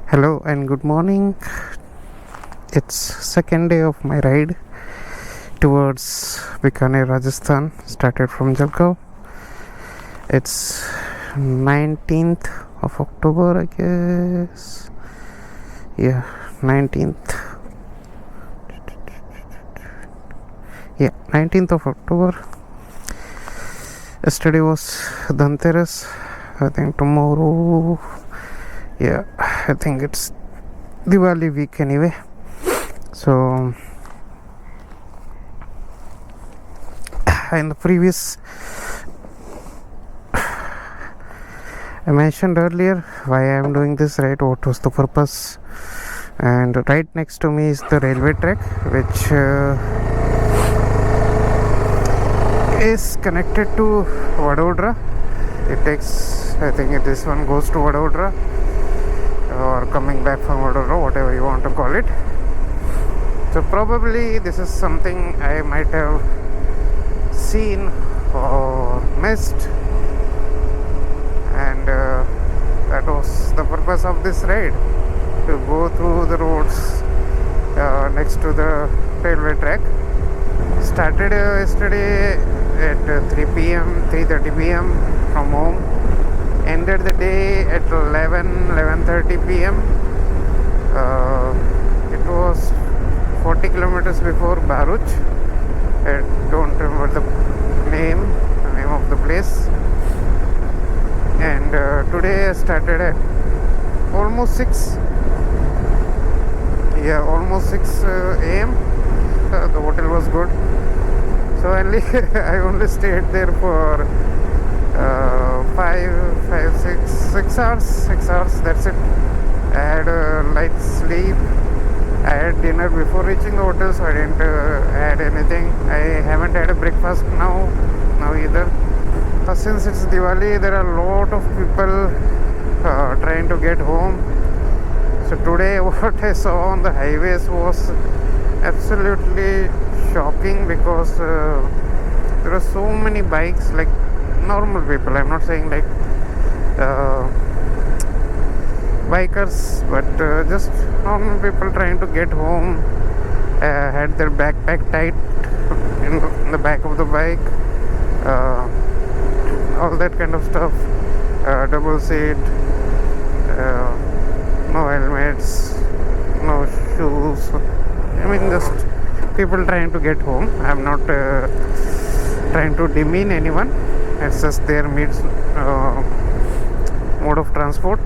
Hello and good morning. It's second day of my ride towards Bikaner, Rajasthan. Started from Jalgaon. It's 19th of October, I guess. Yeah, 19th. Yeah, 19th of October. Yesterday was Dhanteras. I think tomorrow. Yeah, I think it's Diwali week anyway. So in the previous I mentioned earlier why I am doing this, right? What was the purpose? And right next to me is the railway track, which is connected to Vadodara. It takes, I think this one goes to Vadodara or coming back from Vadodara, whatever you want to call it. So probably this is something I might have seen or missed, and that was the purpose of this ride, to go through the roads next to the railway track. Started yesterday at 3:30 p.m. from home. Ended the day at 11:30 p.m. It was 40 kilometers before Bharuch. I don't remember the name of the place. And today I started at almost 6. Yeah, almost 6 a.m. The hotel was good. So I only stayed there for 6 hours. 6 hours. That's it. I had a light sleep. I had dinner before reaching the hotel, so I didn't add anything. I haven't had a breakfast now either. Since it's Diwali, there are a lot of people trying to get home. So today what I saw on the highways was absolutely shocking, because there are so many bikes, like normal people. I'm not saying like bikers, but just normal people trying to get home. Had their backpack tied in the back of the bike, all that kind of stuff. Double seat, no helmets, no shoes. I mean, just people trying to get home. I'm not trying to demean anyone. It's just their mode of transport.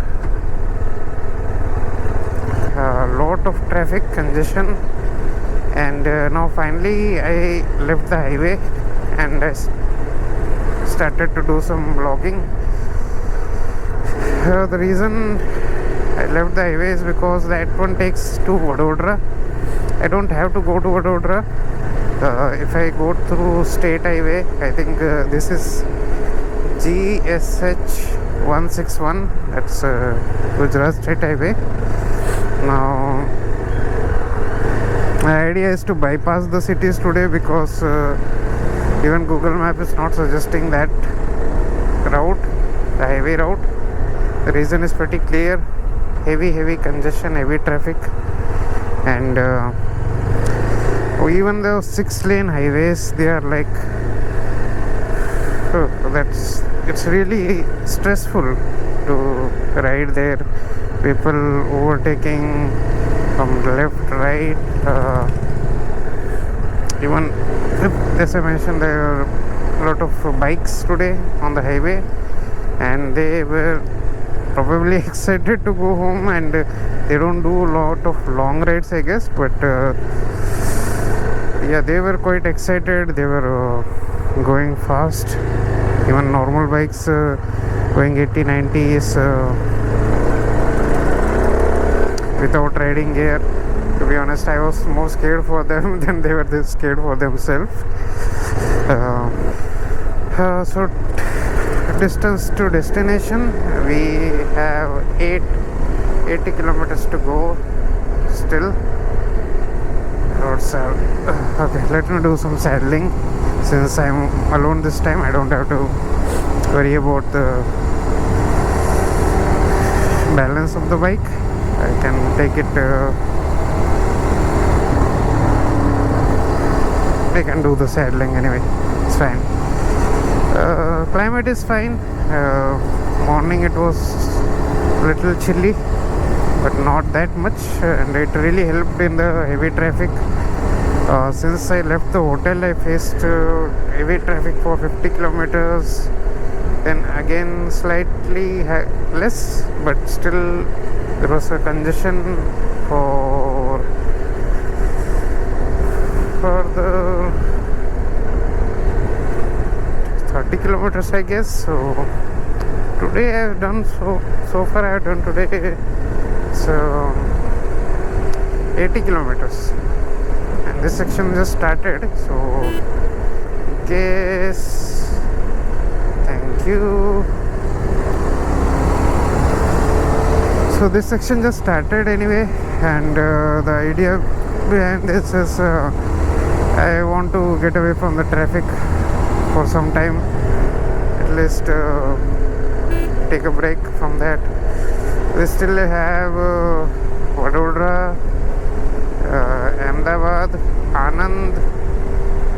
Lot of traffic congestion, and now finally I left the highway and I started to do some vlogging. The reason I left the highway is because that one takes to Vadodara. I don't have to go to Vadodara. If I go through State Highway, I think this is GSH 161, that's Gujarat State Highway. Now my idea is to bypass the cities today, because even Google Map is not suggesting that route, the highway route. The reason is pretty clear: heavy congestion, heavy traffic, and even the 6-lane highways, they are like, it's really stressful to ride there. People overtaking from left, right. Even as I mentioned, there are a lot of bikes today on the highway, and they were probably excited to go home, and they don't do a lot of long rides, I guess, but yeah, they were quite excited. They were going fast. Even normal bikes going 80-90 is without riding gear. To be honest, I was more scared for them than they were scared for themselves. So distance to destination, we have 80 kilometers to go still. Okay, let me do some saddling. Since I'm alone this time, I don't have to worry about the balance of the bike. I can take it. I can do the saddling anyway. It's fine. Climate is fine. Morning it was little chilly, but not that much, and it really helped in the heavy traffic. Since I left the hotel, I faced heavy traffic for 50 kilometers. Then again slightly less, but still there was a congestion for the 30 kilometers, I guess. So today I have done so far I have done today so 80 kilometers, and this section just started. So guess, thank you. So this section just started anyway, and the idea behind this is I want to get away from the traffic for some time, at least take a break from that. We still have Vadodara, Ahmedabad, Aanand.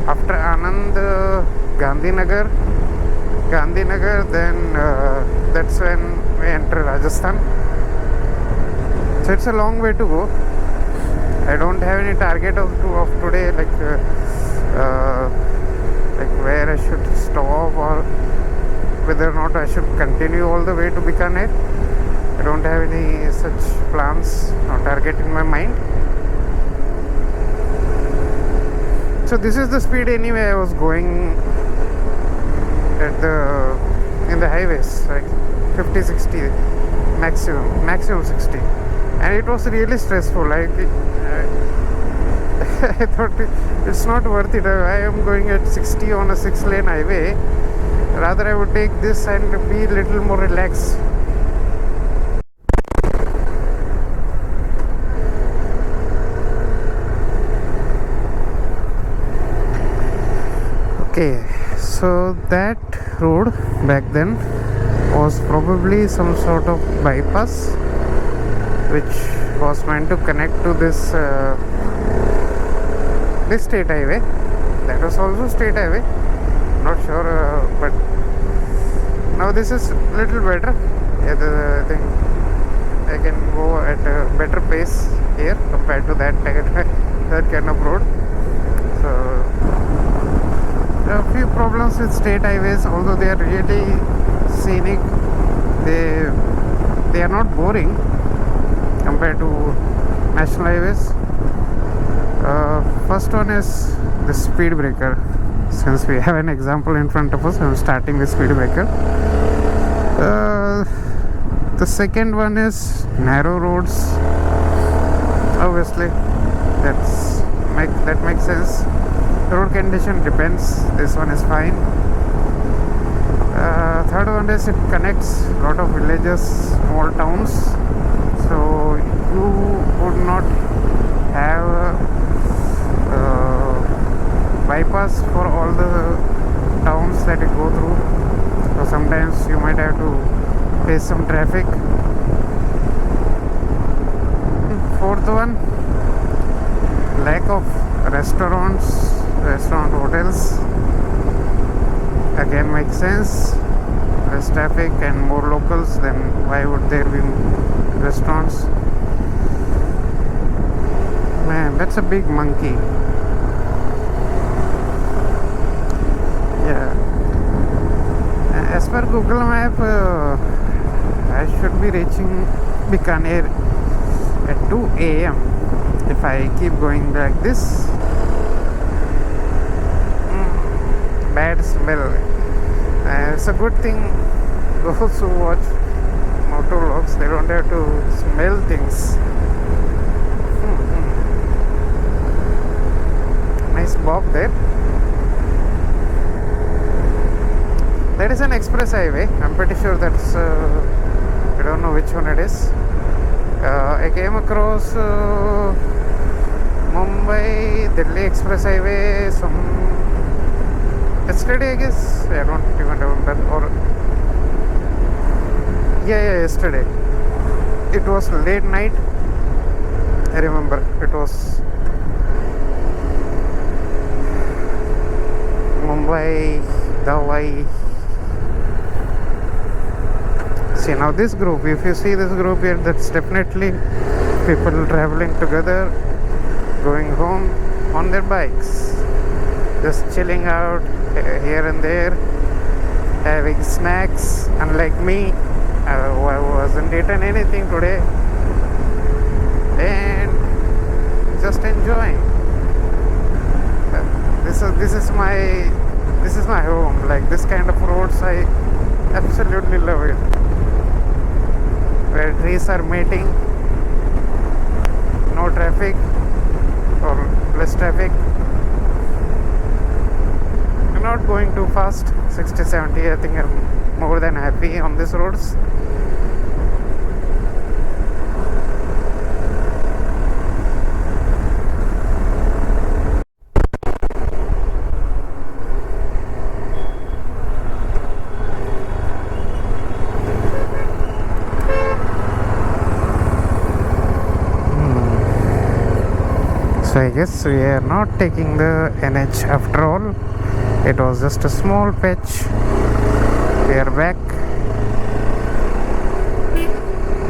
After Aanand, Gandhinagar, then that's when we enter Rajasthan. So it's a long way to go. I don't have any target of today, like where I should stop or whether or not I should continue all the way to Bikaner. I don't have any such plans or target in my mind. So this is the speed anyway I was going in the highways, like 50, 60 maximum 60, and it was really stressful. Like I thought it's not worth it. I am going at 60 on a 6-lane highway. Rather I would take this and be a little more relaxed. Okay, so that road back then was probably some sort of bypass which was meant to connect to this state highway. That was also state highway, not sure, but now this is little better. Yeah, the thing, I can go at a better pace here compared to that kind of road. So there are a few problems with state highways, although they are really scenic. They are not boring compared to national highways. First one is the speed breaker. Since we have an example in front of us, I am starting with speed breaker. The second one is narrow roads. Obviously, that makes sense. Road condition depends. This one is fine. Third one is it connects a lot of villages, small towns, so you would not have bypass for all the towns that you go through. So sometimes you might have to face some traffic. Fourth one, lack of restaurant hotels. Again, makes sense. Less traffic and more locals, then why would there be restaurants? Man, that's a big monkey. Yeah. As per Google Map, I should be reaching Bikaner at 2 a.m. if I keep going like this. Bad smell. It's a good thing those who watch motovlogs, they don't have to smell things. Nice bob there. That is an express highway. I'm pretty sure that's I don't know which one it is. I came across Mumbai Delhi express highway yesterday, I guess. I don't even remember. Or yeah, yesterday. it was late night. I remember it was Mumbai, Hawaii. See, now this group, if you see this group here, that's definitely people traveling together, going home on their bikes, just chilling out here and there, having snacks. Unlike me, I wasn't eating anything today, and just enjoying. This is my home. Like this kind of roads, I absolutely love it. Where trees are mating, no traffic or less traffic. I'm not going too fast, 60, 70. I think I'm more than happy on these roads. So I guess we are not taking the NH after all. It was just a small patch. We are back.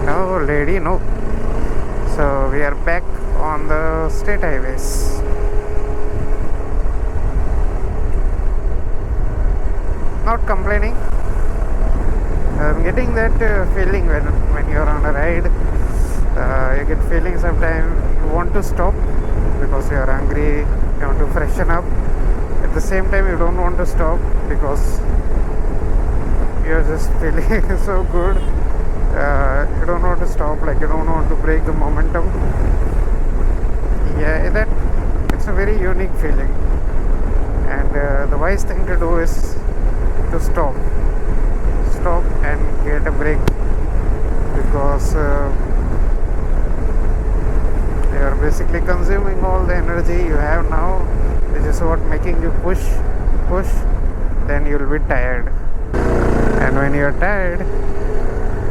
No lady, no. So we are back on the state highways. Not complaining. I'm getting that feeling when you're on a ride. You get feeling sometimes you want to stop because you're hungry, you want to freshen up. At the same time, you don't want to stop because you're just feeling so good. You don't want to stop, like you don't want to break the momentum. Yeah, it's a very unique feeling. And the wise thing to do is to stop and get a break, because you're basically consuming all the energy you have now, which is what making you push, then you'll be tired. And when you're tired,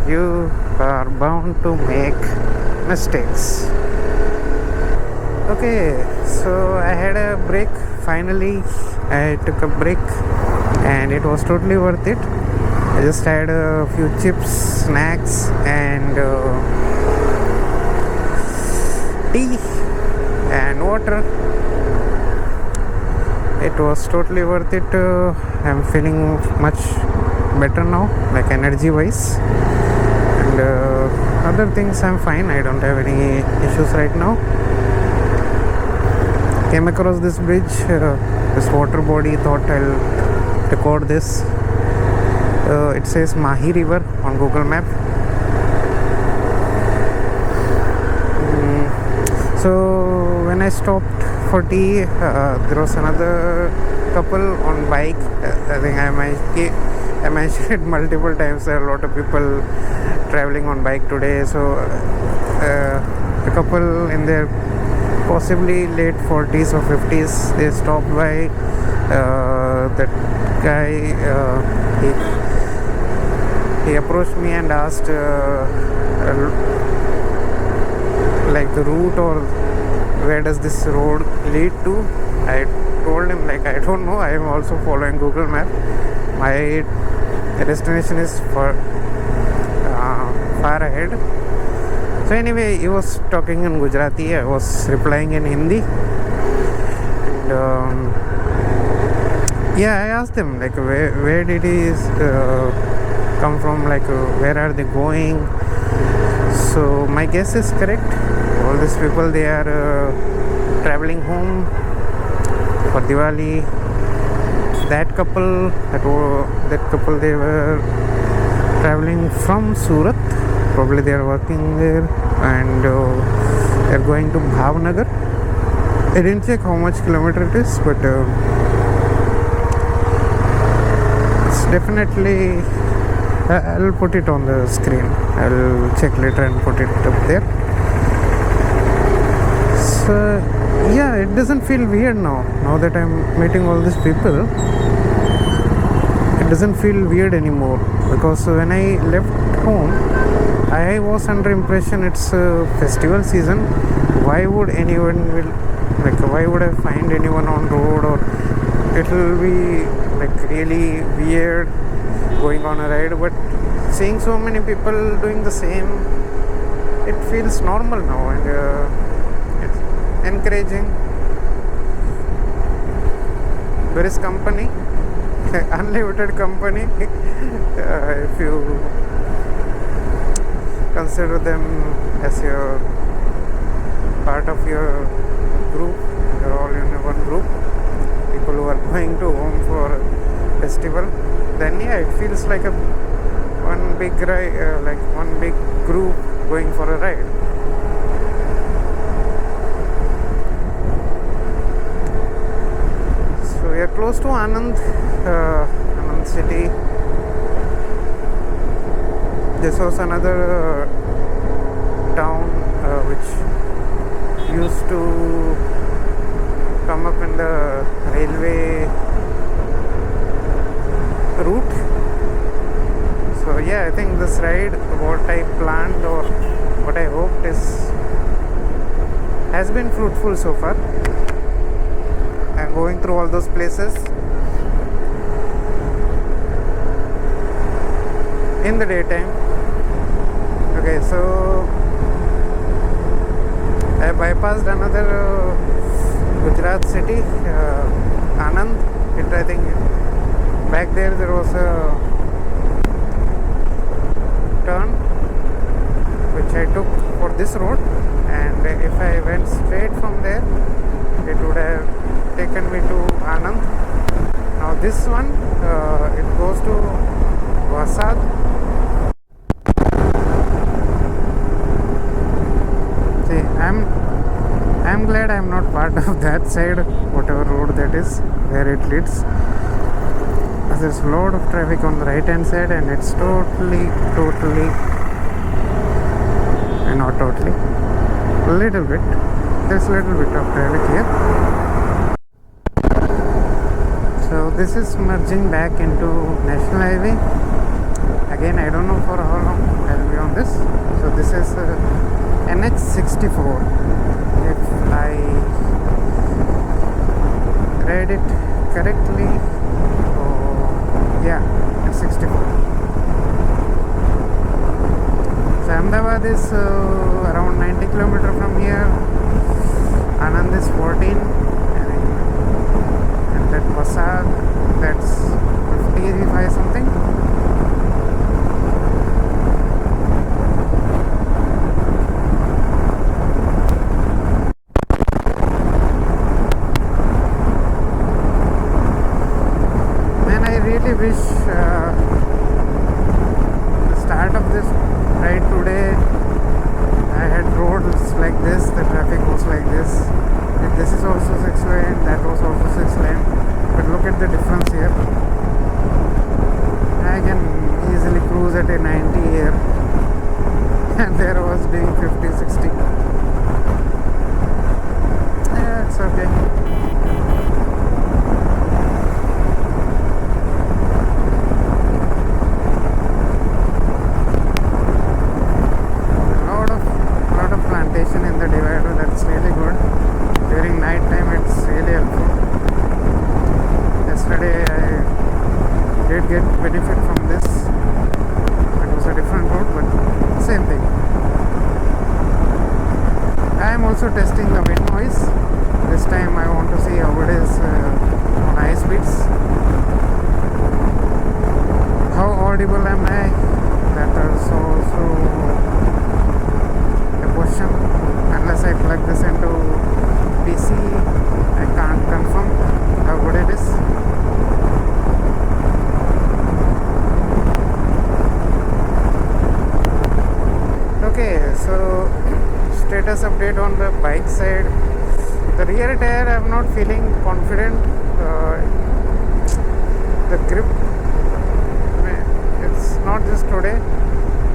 you are bound to make mistakes. Okay, so I had a break. Finally, I took a break and it was totally worth it. I just had a few chips, snacks and tea and water. It was totally worth it. I'm feeling much better now, like energy wise, and other things I'm fine. I don't have any issues right now. Came across this bridge, this water body, thought I'll record this. It says Mahi river on Google map. So when I stopped for tea, there was another couple on bike. I think I mentioned it multiple times. There are a lot of people traveling on bike today. So a couple in their possibly late 40s or 50s, they stopped by. That guy, he approached me and asked like the route or where does this road lead to. I told him like I don't know, I am also following Google Map. My destination is far ahead. So anyway, he was talking in Gujarati, I was replying in Hindi. And yeah, I asked him like where did he come from, like where are they going. So my guess is correct. All these people, they are traveling home for Diwali. That couple, they were traveling from Surat. Probably they are working there, and they are going to Bhavnagar. I didn't check how much kilometer it is, but it's definitely. I'll put it on the screen. I'll check later and put it up there. So yeah, it doesn't feel weird now. Now that I'm meeting all these people, it doesn't feel weird anymore. Because when I left home, I was under impression it's festival season. Why would anyone will like? Why would I find anyone on road, or it will be like really weird going on a ride? But seeing so many people doing the same, it feels normal now, and it's encouraging. There is company, unlimited company. If you consider them as your part of your group, you're all in one group, people who are going to home for a festival, then yeah, it feels like a one big ride, like one big group going for a ride. So we are close to Aanand, Aanand city. This was another town which used to come up in the railway route. So yeah, I think this ride, what I planned or what I hoped has been fruitful so far. I'm going through all those places in the daytime. Okay, so I bypassed another Gujarat city, Aanand. I think back there was a turn which I took for this road, and if I went straight from there, it would have taken me to Aanand. Now this one, it goes to Vasad. See, I'm glad I'm not part of that side, whatever road that is, where it leads. There's a lot of traffic on the right hand side, and it's totally not totally, a little bit, there's a little bit of traffic here. So this is merging back into National Highway. Again, I don't know for how long I'll be on this. So this is NH64, if I read it correctly. Yeah, it's 64. So Ahmedabad is around 90 km from here. Aanand is 14, and that Vasad, that's 55 something. Wish the start of this ride today I had roads like this, the traffic was like this. This is also 6 lane, that was also 6 lane, but look at the difference here. I can easily cruise at a 90 here, and there I was doing 50, 60. Yeah, it's okay. In the divider, that's really good. During night time, it's really helpful. Yesterday I did get benefit from this. It was a different road, but same thing. I am also testing the wind noise. This time I want to see how it is on high speeds. How audible am I? That is also question. Unless I plug this into PC, I can't confirm how good it is. Okay, so status update on the bike side. The rear tire, I'm not feeling confident. The grip, it's not just today.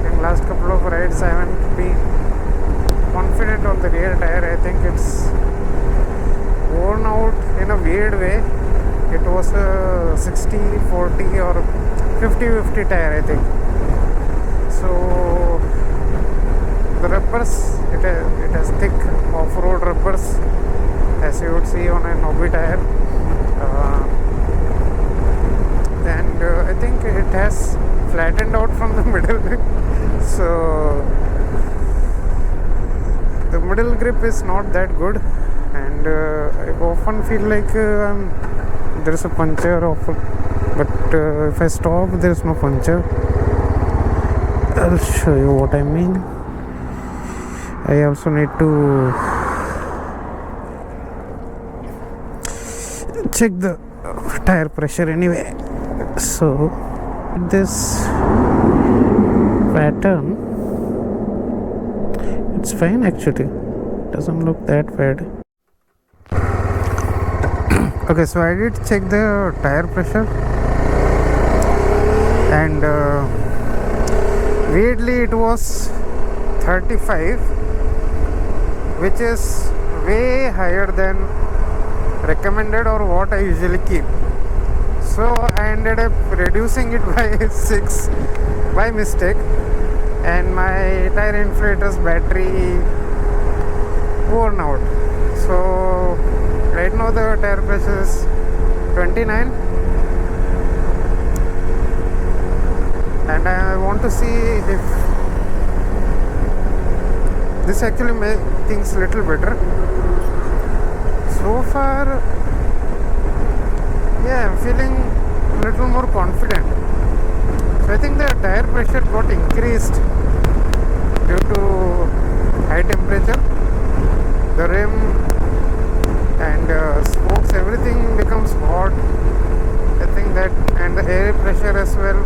In last couple of rides I haven't been confident on the rear tire. I think it's worn out in a weird way. It was a 60-40 or 50-50 tire, I think. So rubbers. It has thick off-road rubbers, as you would see on a Nobi tire. And I think it has flattened out from the middle. So the middle grip is not that good, and I often feel like there's a puncture of, but if I stop, there's no puncture. I'll show you what I mean. I also need to check the tire pressure anyway. So this pattern, it's fine actually, doesn't look that bad. Okay, so I did check the tire pressure, and weirdly it was 35, which is way higher than recommended or what I usually keep. So I ended up reducing it by 6 by mistake, and my tire inflator's battery worn out. So right now the tire pressure is 29, and I want to see if this actually makes things a little better. So far, yeah, I'm feeling a little more confident. So I think the tire pressure got increased due to high temperature. The rim and spokes, everything becomes hot. I think that, and the air pressure as well,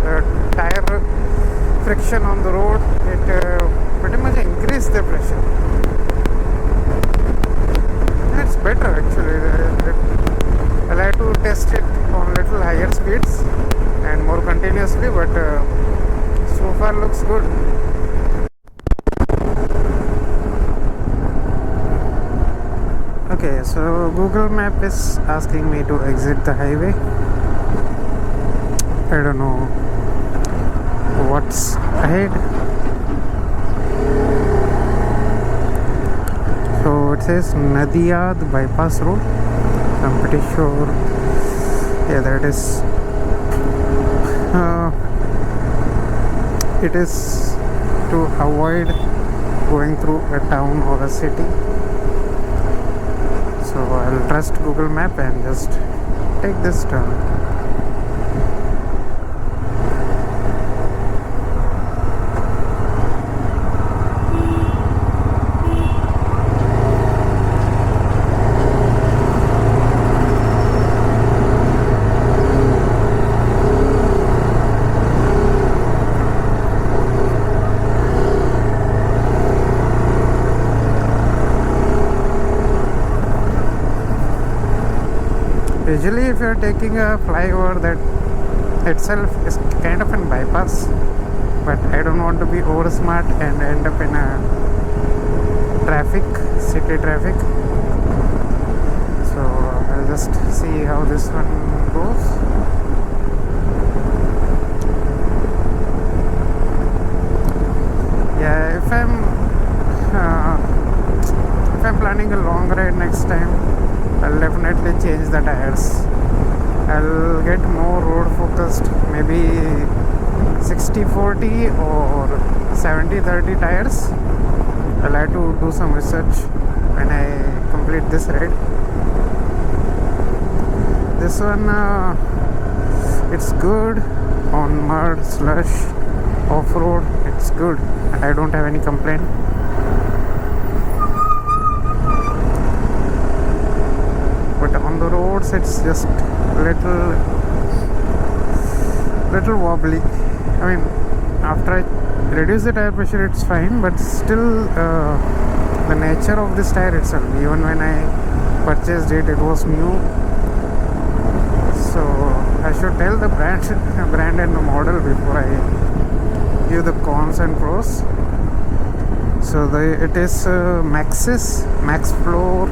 the tire friction on the road, it pretty much increased the pressure. It's better actually. I'll have to test it on little higher speeds and more continuously, but so far looks good. Okay, so Google Map is asking me to exit the highway. I don't know what's ahead. So it says Nadiyad bypass road. I'm pretty sure, yeah, that is it is to avoid going through a town or a city. So I'll trust Google Map and just take this turn. Usually if you're taking a flyover, that itself is kind of a bypass, but I don't want to be over smart and end up in a city traffic. So I'll just see how this one goes. Yeah, if I'm planning a long ride next time, I'll definitely change the tires. I'll get more road focused, maybe 60-40 or 70-30 tires. I'll have to do some research when I complete this ride. This one, it's good on mud, slush, off-road, it's good. I don't have any complaint. But on the roads it's just little wobbly. I mean, after I reduce the tire pressure it's fine, but still the nature of this tire itself, even when I purchased it, it was new. So I should tell the brand and the model before I give the cons and pros. So it is Maxis Max Floor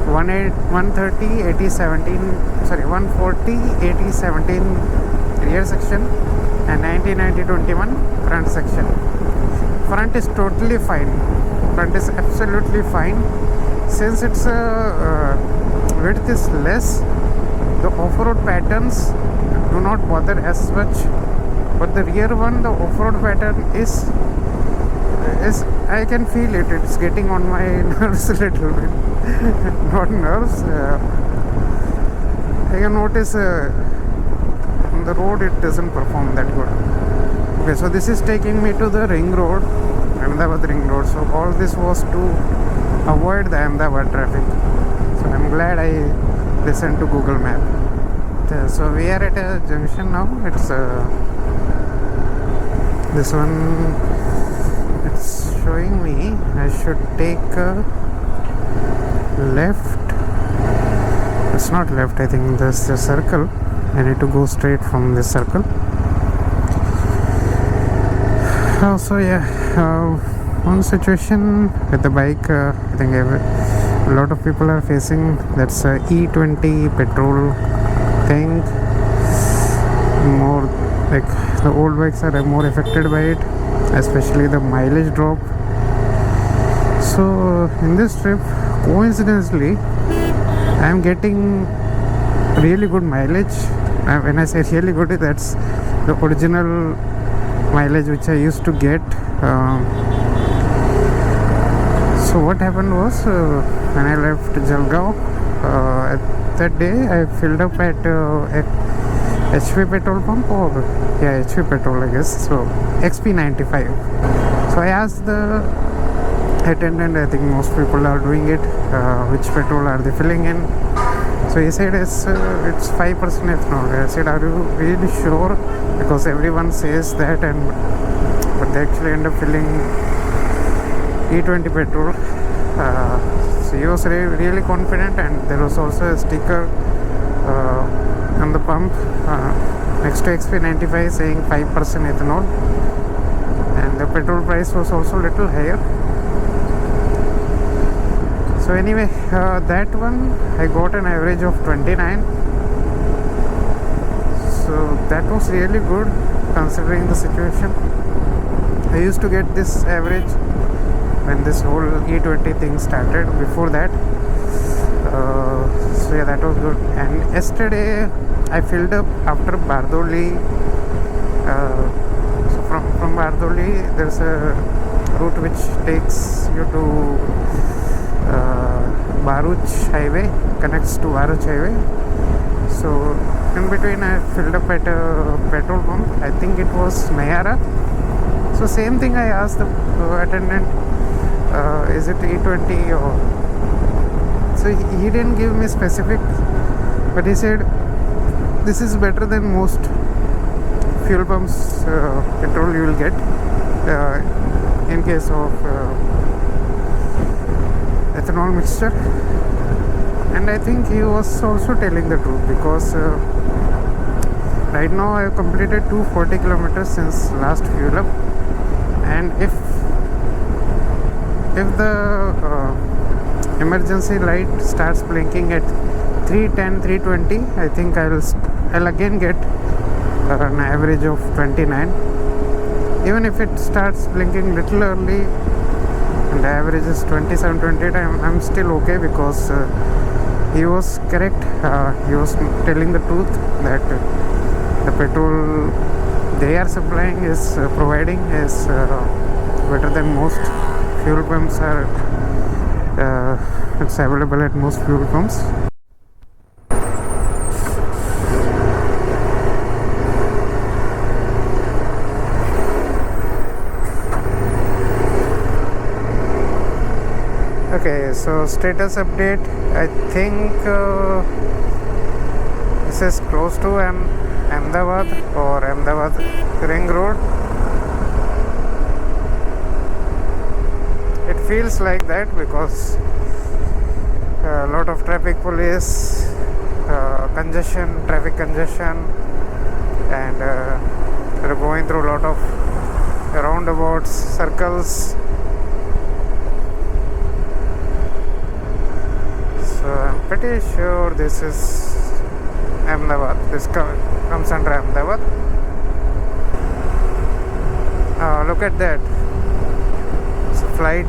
130 80 17 140 80 17 rear section and 90 90 21 front section. front is totally fine. Front is absolutely fine. Since its width is less, the off-road patterns do not bother as much. But the rear one, the off-road pattern is I can feel it. It's getting on my nerves a little bit. Not nerves. I can notice on the road it doesn't perform that good. Okay, so this is taking me to the ring road, Ahmedabad ring road. So all this was to avoid the Ahmedabad traffic. So I'm glad I listened to Google Map. So we are at a junction now. It's this one. It's showing me I should take a left. It's not left. I think there's a circle. I need to go straight from this circle. So yeah, one situation with the bike, I think a lot of people are facing. That's a E20 petrol thing. More like the old bikes are more affected by it, especially the mileage drop. So in this trip, coincidentally, I am getting really good mileage. When I say really good, that's the original mileage which I used to get. So what happened was, when I left Jalgaon, that day I filled up at HP petrol pump, or yeah, HP petrol I guess. So XP95. So I asked the attendant, I think most people are doing it, which petrol are they filling in. So he said it's 5% ethanol. I said, are you really sure? Because everyone says that, but they actually end up filling E20 petrol. So he was really confident, and there was also a sticker on the pump next to XP95 saying 5% ethanol, and the petrol price was also a little higher. So anyway, that one I got an average of 29. So that was really good considering the situation. I used to get this average when this whole E20 thing started. Before that, so yeah, that was good. And yesterday I filled up after Bardoli. So from Bardoli there's a route which takes you to Bharuch highway, connects to Bharuch highway. So in between I filled up at a petrol pump. I think it was Mayara. So same thing, I asked the attendant, is it E20 or... So he didn't give me specific, but he said this is better than most fuel pumps petrol you will get in case of ethanol mixture. And I think he was also telling the truth, because right now I have completed 240 kilometers since last fuel up, and if the emergency light starts blinking at 310, 320, I think I'll again get an average of 29. Even if it starts blinking little early and the average is 27, 28, I'm still okay, because he was correct. He was telling the truth that the petrol they are supplying is providing is better than most fuel pumps are. It's available at most fuel pumps. Okay, so status update. I think this is close to Ahmedabad or Ahmedabad ring road. It feels like that because a lot of traffic police, traffic congestion, and they're going through a lot of roundabouts, circles. So I'm pretty sure this is Ahmedabad. This comes under Ahmedabad. Look at that. flight.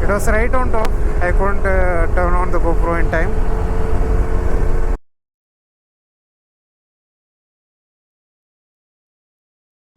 It was right on top. I couldn't turn on the GoPro in time.